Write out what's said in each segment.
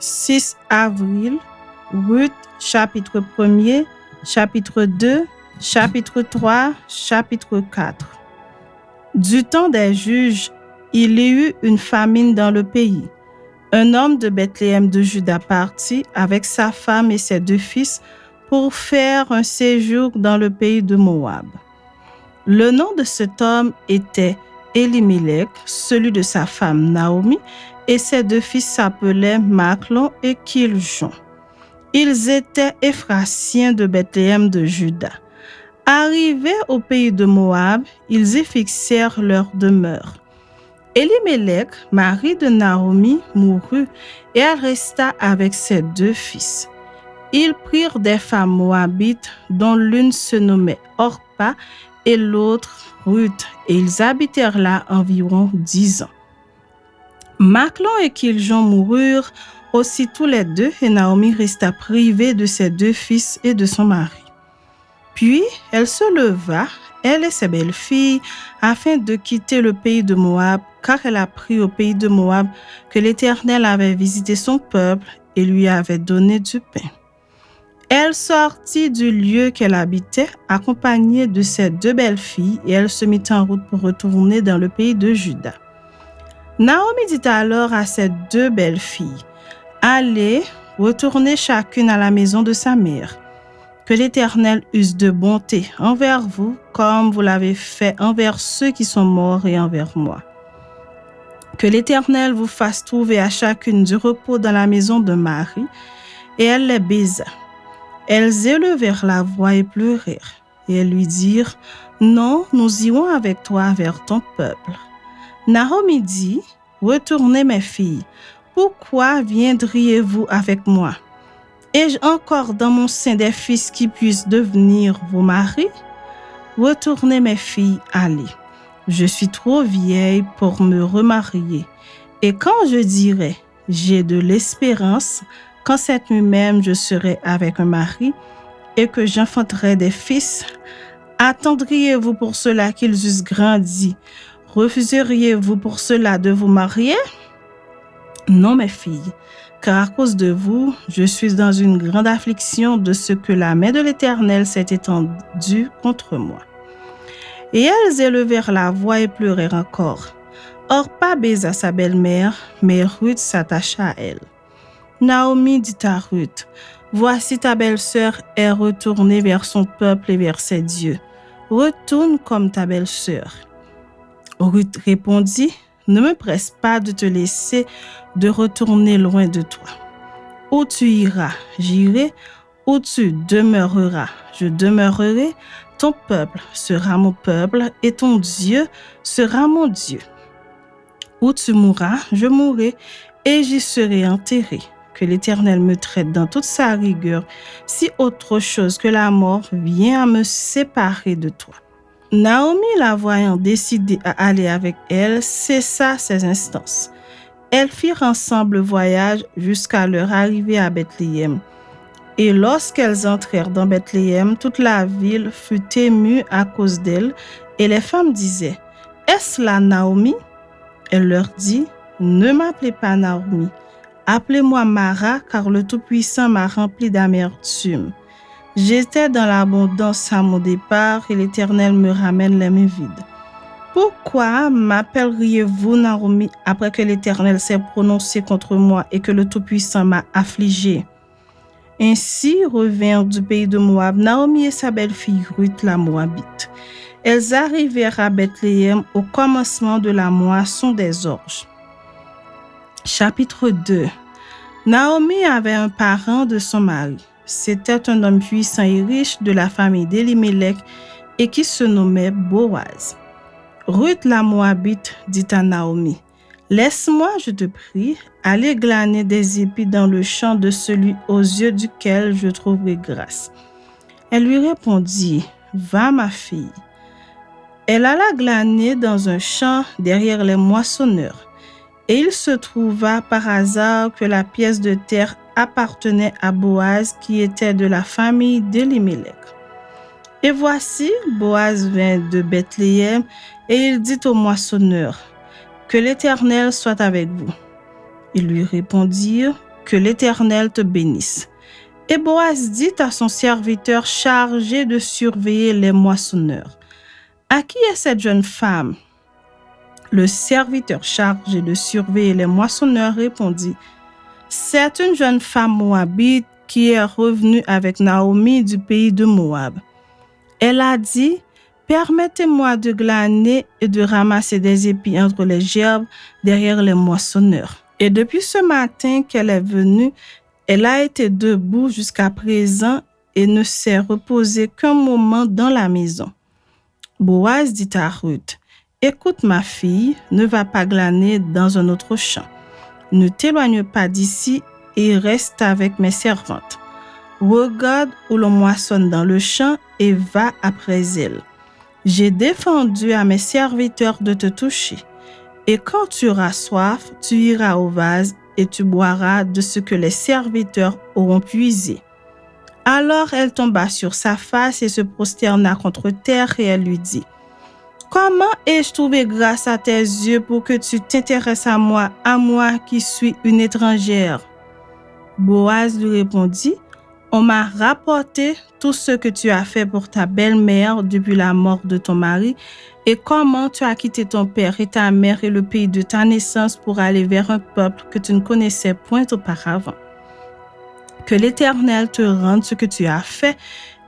6 avril, Ruth, chapitre 1er, chapitre 2, chapitre 3, chapitre 4. Du temps des juges, il y eut une famine dans le pays. Un homme de Bethléem de Juda partit avec sa femme et ses 2 fils pour faire un séjour dans le pays de Moab. Le nom de cet homme était Elimelech, celui de sa femme Naomi, et ses 2 fils s'appelaient Machlon et Kiljon. Ils étaient Éphratiens de Bethléem de Juda. Arrivés au pays de Moab, ils y fixèrent leur demeure. Elimelech, mari de Naomi, mourut et elle resta avec ses 2 fils. Ils prirent des femmes moabites dont l'une se nommait Orpa et l'autre Ruth, et ils habitèrent là environ 10 ans. Machlon et Kiljon moururent aussi tous les 2 et Naomi resta privée de ses 2 fils et de son mari. Puis elle se leva, elle et ses belles-filles, afin de quitter le pays de Moab, car elle apprit au pays de Moab que l'Éternel avait visité son peuple et lui avait donné du pain. Elle sortit du lieu qu'elle habitait, accompagnée de ses 2 belles-filles, et elle se mit en route pour retourner dans le pays de Juda. Naomi dit alors à ses 2 belles-filles, « Allez, retournez chacune à la maison de sa mère. Que l'Éternel use de bonté envers vous, comme vous l'avez fait envers ceux qui sont morts et envers moi. Que l'Éternel vous fasse trouver à chacune du repos dans la maison de Marie. » Et elle les baisa. Elles élevèrent la voix et pleurèrent. Et elles lui dirent, « Non, nous irons avec toi vers ton peuple. » Naomi dit, « Retournez mes filles, pourquoi viendriez-vous avec moi? Ai-je encore dans mon sein des fils qui puissent devenir vos maris? Retournez mes filles, allez. Je suis trop vieille pour me remarier. Et quand je dirai, j'ai de l'espérance, quand cette nuit même je serai avec un mari et que j'enfanterai des fils, attendriez-vous pour cela qu'ils eussent grandi? Refuseriez-vous pour cela de vous marier? Non, mes filles, car à cause de vous, je suis dans une grande affliction de ce que la main de l'Éternel s'est étendue contre moi. » Et elles élevèrent la voix et pleurèrent encore. Orpa baisa sa belle-mère, mais Ruth s'attacha à elle. Naomi dit à Ruth, « Voici ta belle-sœur est retournée vers son peuple et vers ses dieux. Retourne comme ta belle-sœur. » Ruth répondit, « Ne me presse pas de te laisser de retourner loin de toi. Où tu iras, j'irai. Où tu demeureras, je demeurerai. Ton peuple sera mon peuple et ton Dieu sera mon Dieu. Où tu mourras, je mourrai et j'y serai enterré. Que l'Éternel me traite dans toute sa rigueur si autre chose que la mort vient à me séparer de toi. » Naomi, la voyant décidée à aller avec elle, cessa ses instances. Elles firent ensemble le voyage jusqu'à leur arrivée à Bethléem. Et lorsqu'elles entrèrent dans Bethléem, toute la ville fut émue à cause d'elles, et les femmes disaient, « Est-ce là Naomi? » Elle leur dit, « Ne m'appelez pas Naomi, appelez-moi Mara, car le Tout-Puissant m'a rempli d'amertume. J'étais dans l'abondance à mon départ, et l'Éternel me ramène les mains vides. Pourquoi m'appelleriez-vous Naomi après que l'Éternel s'est prononcé contre moi et que le Tout-Puissant m'a affligée? » Ainsi revinrent du pays de Moab Naomi et sa belle-fille Ruth la Moabite. Elles arrivèrent à Bethléem au commencement de la moisson des orges. Chapitre 2. Naomi avait un parent de son mari. C'était un homme puissant et riche de la famille d'Elimelech et qui se nommait Boaz. Ruth la Moabite dit à Naomi, « Laisse-moi, je te prie, aller glaner des épis dans le champ de celui aux yeux duquel je trouverai grâce. » Elle lui répondit, « Va, ma fille. » Elle alla glaner dans un champ derrière les moissonneurs. Et il se trouva par hasard que la pièce de terre appartenait à Boaz qui était de la famille d'Elimelech. Et voici, Boaz vint de Bethléem et il dit au moissonneur, « Que l'Éternel soit avec vous. » Ils lui répondirent, que l'Éternel te bénisse. » Et Boaz dit à son serviteur chargé de surveiller les moissonneurs, « À qui est cette jeune femme? » Le serviteur chargé de surveiller les moissonneurs répondit, « C'est une jeune femme moabite qui est revenue avec Naomi du pays de Moab. Elle a dit, « Permettez-moi de glaner et de ramasser des épis entre les gerbes derrière les moissonneurs. » Et depuis ce matin qu'elle est venue, elle a été debout jusqu'à présent et ne s'est reposée qu'un moment dans la maison. Boaz dit à Ruth, « Écoute ma fille, ne va pas glaner dans un autre champ. Ne t'éloigne pas d'ici et reste avec mes servantes. Regarde où l'on moissonne dans le champ et va après elles. J'ai défendu à mes serviteurs de te toucher. Et quand tu auras soif, tu iras au vase et tu boiras de ce que les serviteurs auront puisé. » Alors elle tomba sur sa face et se prosterna contre terre et elle lui dit, « Comment ai-je trouvé grâce à tes yeux pour que tu t'intéresses à moi qui suis une étrangère? » Boaz lui répondit, « On m'a rapporté tout ce que tu as fait pour ta belle-mère depuis la mort de ton mari et comment tu as quitté ton père et ta mère et le pays de ta naissance pour aller vers un peuple que tu ne connaissais point auparavant. Que l'Éternel te rende ce que tu as fait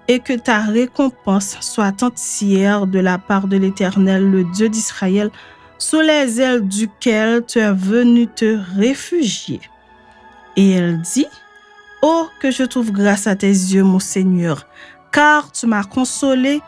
et que ta récompense soit entière de la part de l'Éternel, le Dieu d'Israël, sous les ailes duquel tu es venu te réfugier. » Et elle dit, « Oh, que je trouve grâce à tes yeux, mon Seigneur, car tu m'as consolée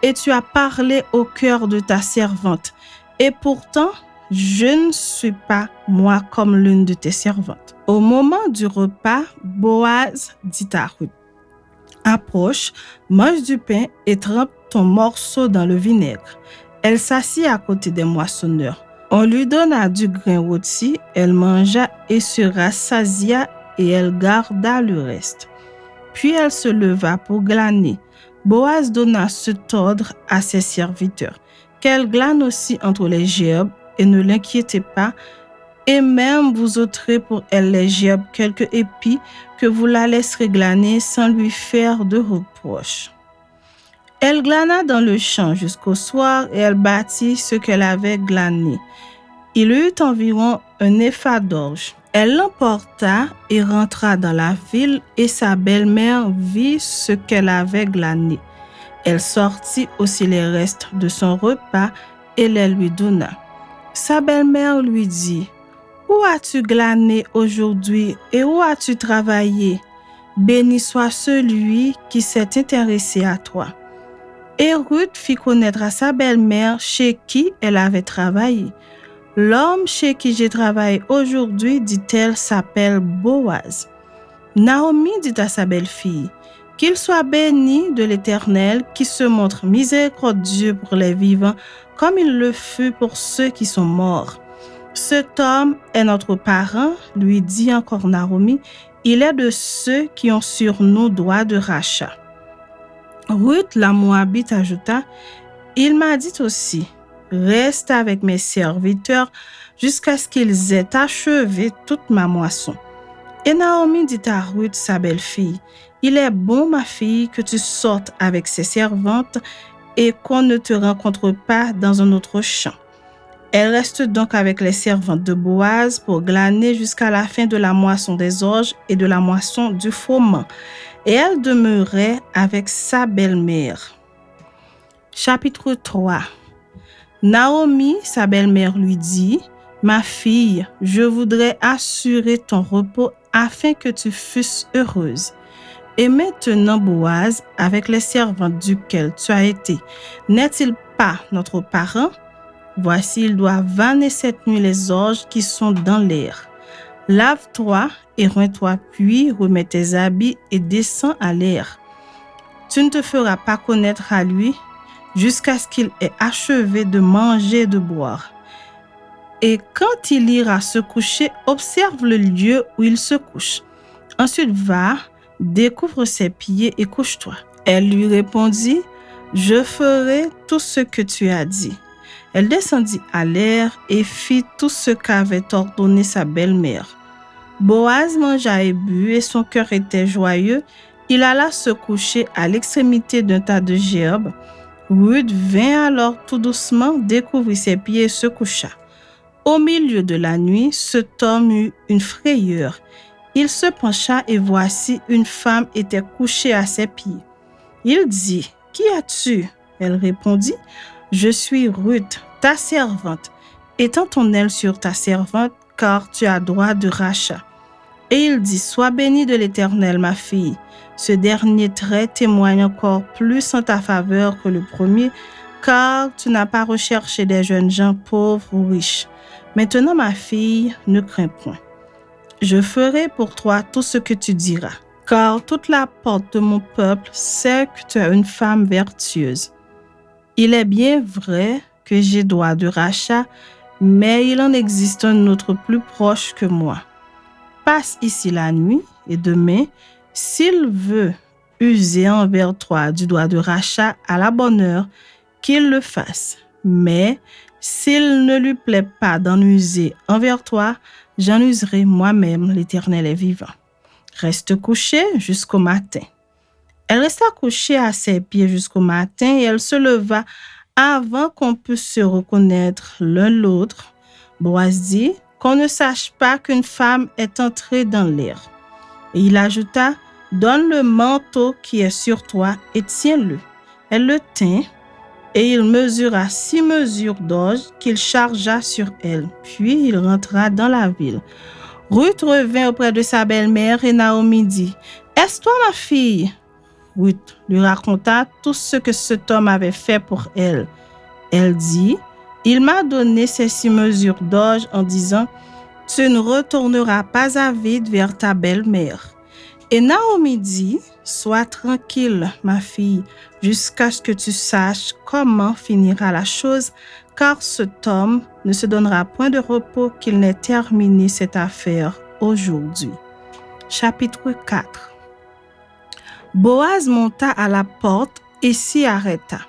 et tu as parlé au cœur de ta servante. Et pourtant, je ne suis pas, moi, comme l'une de tes servantes. » Au moment du repas, Boaz dit à Ruth, « Approche, mange du pain et trempe ton morceau dans le vinaigre. » Elle s'assit à côté des moissonneurs. On lui donna du grain rôti, elle mangea et se rassasia et elle garda le reste. Puis elle se leva pour glaner. Boaz donna cet ordre à ses serviteurs, qu'elle glane aussi entre les gerbes et ne l'inquiétez pas, et même vous ôterez pour elle les gerbes quelques épis que vous la laisserez glaner sans lui faire de reproche. Elle glana dans le champ jusqu'au soir et elle bâtit ce qu'elle avait glané. Il eut environ un épha d'orge. Elle l'emporta et rentra dans la ville et sa belle-mère vit ce qu'elle avait glané. Elle sortit aussi les restes de son repas et les lui donna. Sa belle-mère lui dit, « Où as-tu glané aujourd'hui et où as-tu travaillé? Béni soit celui qui s'est intéressé à toi. » Et Ruth fit connaître à sa belle-mère chez qui elle avait travaillé. « L'homme chez qui j'ai travaillé aujourd'hui, dit-elle, s'appelle Boaz. » Naomi dit à sa belle-fille, « Qu'il soit béni de l'Éternel qui se montre miséricordieux pour les vivants comme il le fut pour ceux qui sont morts. Cet homme est notre parent, lui dit encore Naomi, il est de ceux qui ont sur nous droit de rachat. » Ruth la Moabite ajouta, « Il m'a dit aussi, reste avec mes serviteurs jusqu'à ce qu'ils aient achevé toute ma moisson. » Et Naomi dit à Ruth, sa belle-fille, « Il est bon, ma fille, que tu sortes avec ses servantes et qu'on ne te rencontre pas dans un autre champ. » Elle reste donc avec les servantes de Boaz pour glaner jusqu'à la fin de la moisson des orges et de la moisson du froment. Et elle demeurait avec sa belle-mère. Chapitre 3. Naomi, sa belle-mère, lui dit, « Ma fille, je voudrais assurer ton repos afin que tu fusses heureuse. Et maintenant, Boaz, avec les servantes duquel tu as été, n'est-il pas notre parent? Voici, il doit vanner cette nuit les orges qui sont dans l'air. Lave-toi et roins-toi, puis remets tes habits et descends à l'air. Tu ne te feras pas connaître à lui jusqu'à ce qu'il ait achevé de manger et de boire. Et quand il ira se coucher, observe le lieu où il se couche. Ensuite va, découvre ses pieds et couche-toi. » Elle lui répondit, « Je ferai tout ce que tu as dit. » Elle descendit à l'air et fit tout ce qu'avait ordonné sa belle-mère. Boaz mangea et but, et son cœur était joyeux. Il alla se coucher à l'extrémité d'un tas de gerbes. Ruth vint alors tout doucement, découvrit ses pieds et se coucha. Au milieu de la nuit, cet homme eut une frayeur. Il se pencha et voici une femme était couchée à ses pieds. Il dit, « Qui as-tu » Elle répondit, « Je suis Ruth, ta servante. Étends ton aile sur ta servante, car tu as droit de rachat. » Et il dit, « Sois bénie de l'Éternel, ma fille. Ce dernier trait témoigne encore plus en ta faveur que le premier, car tu n'as pas recherché des jeunes gens pauvres ou riches. Maintenant, ma fille, ne crains point. Je ferai pour toi tout ce que tu diras, car toute la porte de mon peuple sait que tu es une femme vertueuse. Il est bien vrai que j'ai droit de rachat, mais il en existe un autre plus proche que moi. Passe ici la nuit et demain, s'il veut user envers toi du droit de rachat à la bonne heure, qu'il le fasse. Mais s'il ne lui plaît pas d'en user envers toi, j'en userai moi-même, l'Éternel est vivant. Reste couchée jusqu'au matin. » Elle resta couchée à ses pieds jusqu'au matin et elle se leva avant qu'on puisse se reconnaître l'un l'autre. Boaz dit, « Qu'on ne sache pas qu'une femme est entrée dans l'air. » Et il ajouta, « Donne le manteau qui est sur toi et tiens-le. » Elle le tint et il mesura 6 mesures d'orge qu'il chargea sur elle. Puis il rentra dans la ville. Ruth revint auprès de sa belle-mère et Naomi dit, « Est-ce toi ma fille ?» Ruth lui raconta tout ce que cet homme avait fait pour elle. Elle dit, « Il m'a donné ces 6 mesures d'orge en disant, « Tu ne retourneras pas à vide vers ta belle-mère. » Et Naomi dit, « Sois tranquille, ma fille, jusqu'à ce que tu saches comment finira la chose, car cet homme ne se donnera point de repos qu'il n'ait terminé cette affaire aujourd'hui. » Chapitre 4. Boaz monta à la porte et s'y arrêta.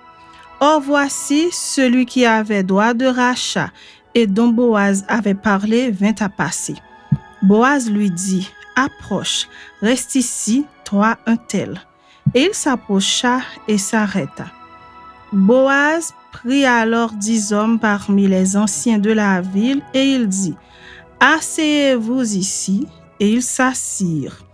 Or voici celui qui avait droit de rachat et dont Boaz avait parlé vint à passer. Boaz lui dit, « Approche, reste ici, toi un tel. » Et il s'approcha et s'arrêta. Boaz prit alors 10 hommes parmi les anciens de la ville et il dit, « Asseyez-vous ici. » Et ils s'assirent.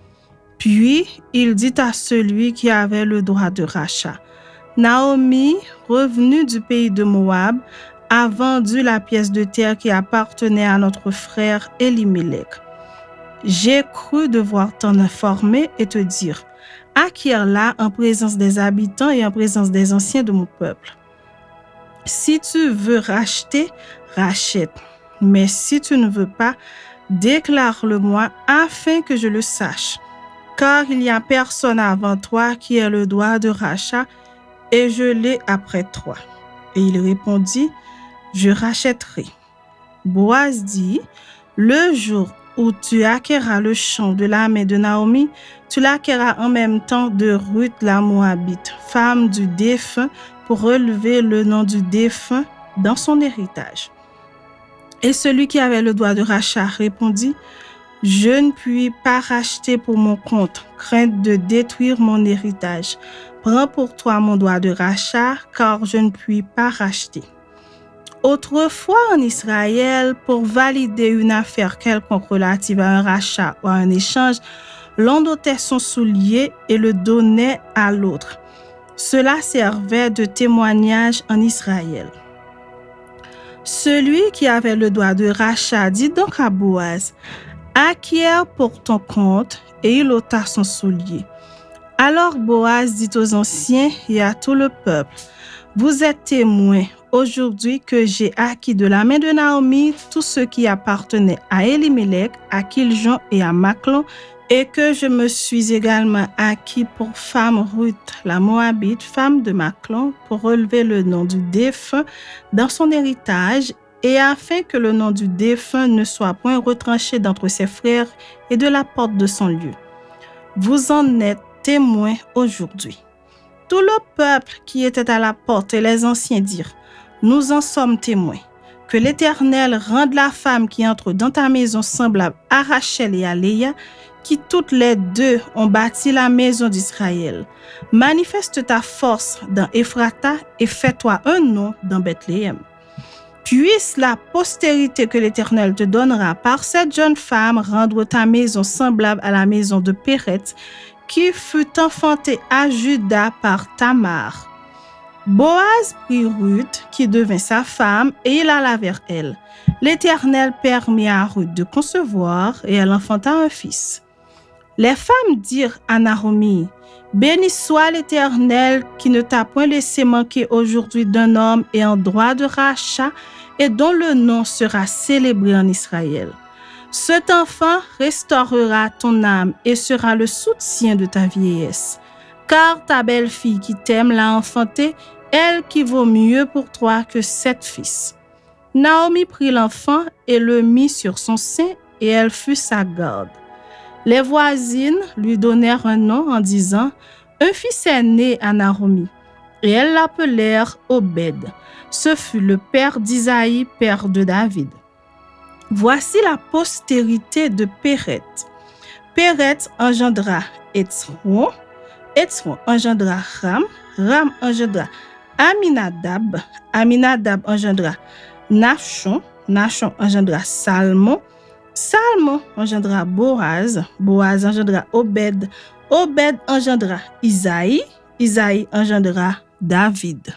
Puis il dit à celui qui avait le droit de rachat, « Naomi, revenue du pays de Moab, a vendu la pièce de terre qui appartenait à notre frère Elimelech. J'ai cru devoir t'en informer et te dire, acquiers-la en présence des habitants et en présence des anciens de mon peuple. Si tu veux racheter, rachète. Mais si tu ne veux pas, déclare-le-moi afin que je le sache. Car il n'y a personne avant toi qui ait le droit de rachat, et je l'ai après toi. » Et il répondit, « Je rachèterai. » Boaz dit, « Le jour où tu acquerras le champ de la main de Naomi, tu l'acquerras en même temps de Ruth la Moabite, femme du défunt, pour relever le nom du défunt dans son héritage. » Et celui qui avait le droit de rachat répondit, « Je ne puis pas racheter pour mon compte, crainte de détruire mon héritage. Prends pour toi mon droit de rachat, car je ne puis pas racheter. » Autrefois en Israël, pour valider une affaire quelconque relative à un rachat ou à un échange, l'on ôtait son soulier et le donnait à l'autre. Cela servait de témoignage en Israël. Celui qui avait le droit de rachat dit donc à Boaz, « Acquiert pour ton compte, » et il ôta son soulier. Alors Boaz dit aux anciens et à tout le peuple, « Vous êtes témoins aujourd'hui que j'ai acquis de la main de Naomi tout ce qui appartenait à Elimelech, à Kiljon et à Machlon, et que je me suis également acquis pour femme Ruth, la Moabite, femme de Machlon, pour relever le nom du défunt dans son héritage, et afin que le nom du défunt ne soit point retranché d'entre ses frères et de la porte de son lieu. Vous en êtes témoins aujourd'hui. » Tout le peuple qui était à la porte et les anciens dirent, « Nous en sommes témoins. Que l'Éternel rende la femme qui entre dans ta maison semblable à Rachel et à Léa, qui toutes les deux ont bâti la maison d'Israël. Manifeste ta force dans Ephrata et fais-toi un nom dans Bethléem. Puisse la postérité que l'Éternel te donnera par cette jeune femme rendre ta maison semblable à la maison de Péret, qui fut enfantée à Juda par Tamar. Boaz prit Ruth, qui devint sa femme, et il alla vers elle. L'Éternel permit à Ruth de concevoir, et elle enfanta un fils. Les femmes dirent à Naomi, « Béni soit l'Éternel qui ne t'a point laissé manquer aujourd'hui d'un homme et en droit de rachat, et dont le nom sera célébré en Israël. Cet enfant restaurera ton âme et sera le soutien de ta vieillesse. Car ta belle-fille qui t'aime l'a enfantée, elle qui vaut mieux pour toi que 7 fils. » Naomi prit l'enfant et le mit sur son sein, et elle fut sa garde. Les voisines lui donnèrent un nom en disant « Un fils est né à Naomi », et elles l'appelèrent Obed. Ce fut le père d'Isaïe, père de David. Voici la postérité de Péret. Péret engendra Étzron, Étzron engendra Ram, Ram engendra Aminadab, Aminadab engendra Nachon, Nachon engendra Salmon, Salmon engendra Boaz, Boaz engendra Obed, Obed engendra Isaïe, Isaïe engendra David.